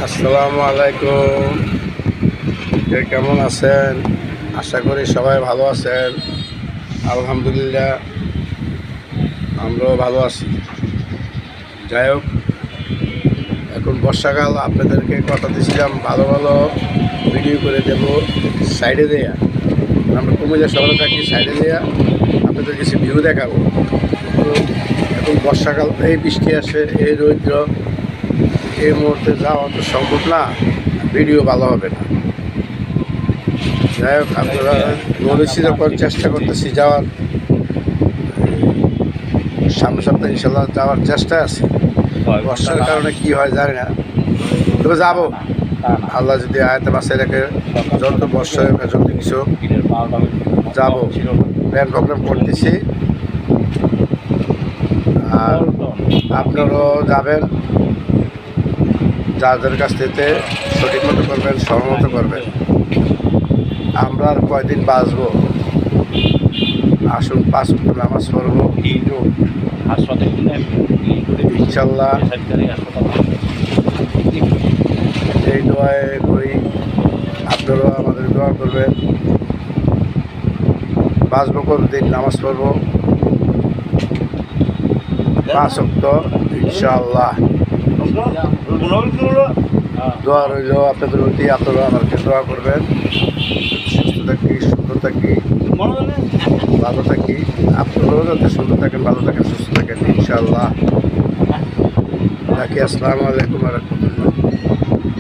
আসসালামু আলাইকুম। কেমন আছেন? আশা করি সবাই ভালো আছেন। আলহামদুলিল্লাহ আমরাও ভালো আছি। যাই হোক, এখন বর্ষাকাল, আপনাদেরকে কথা দিয়েছিলাম ভালো ভালো ভিডিও করে দেব সাইডে দেয়া। আমরা কুমিল্লা শহরে থাকি, সাইডে দেয়া আপনাদের কিছু ভিউ দেখাবো। তো এখন বর্ষাকাল, এই বৃষ্টি আসে, এই রৌদ্র, এই মুহূর্তে যাওয়া তো সম্ভব না, ভিডিও ভালো হবে না। যাই হোক, আপনারা বলেছি যখন চেষ্টা করতেছি যাওয়ার, সামনের সপ্তাহে ইনশাল্লাহ যাওয়ার চেষ্টা আছে। বর্ষার কারণে কি হয় জানি না, তবে যাবো আল্লাহ যদি আয়তে বাসায় রাখে। যত বর্ষা যত কিছু যাবো, প্ল্যান প্রোগ্রাম করতেছি। আর আপনারাও যাবেন, যাদের কাছ থেকে সঠিক মতো করবেন, সহমত করবেন। আমরা আর কয়দিন বাঁচবো, আসুন 5 ওয়াক্ত নামাজ পড়বো ইনশাল্লাহ। এই দোয়ায় করি, আপনারাও আমাদের দোয়া করবেন। বাঁচবো কতদিন, নামাজ পড়বো 5 ওয়াক্ত ইনশাআল্লাহ। দোয়া রইল আপনাদের প্রতি, আপনারা আমাকে দোয়া করবেন। সুস্থ থাকি, সুন্দর থাকি, ভালো থাকি। আপনারাও যাতে সুন্দর থাকেন, ভালো থাকেন, সুস্থ থাকেন ইনশাআল্লাহ। আসসালামু আলাইকুম ওয়া রাহমাতুল্লাহ।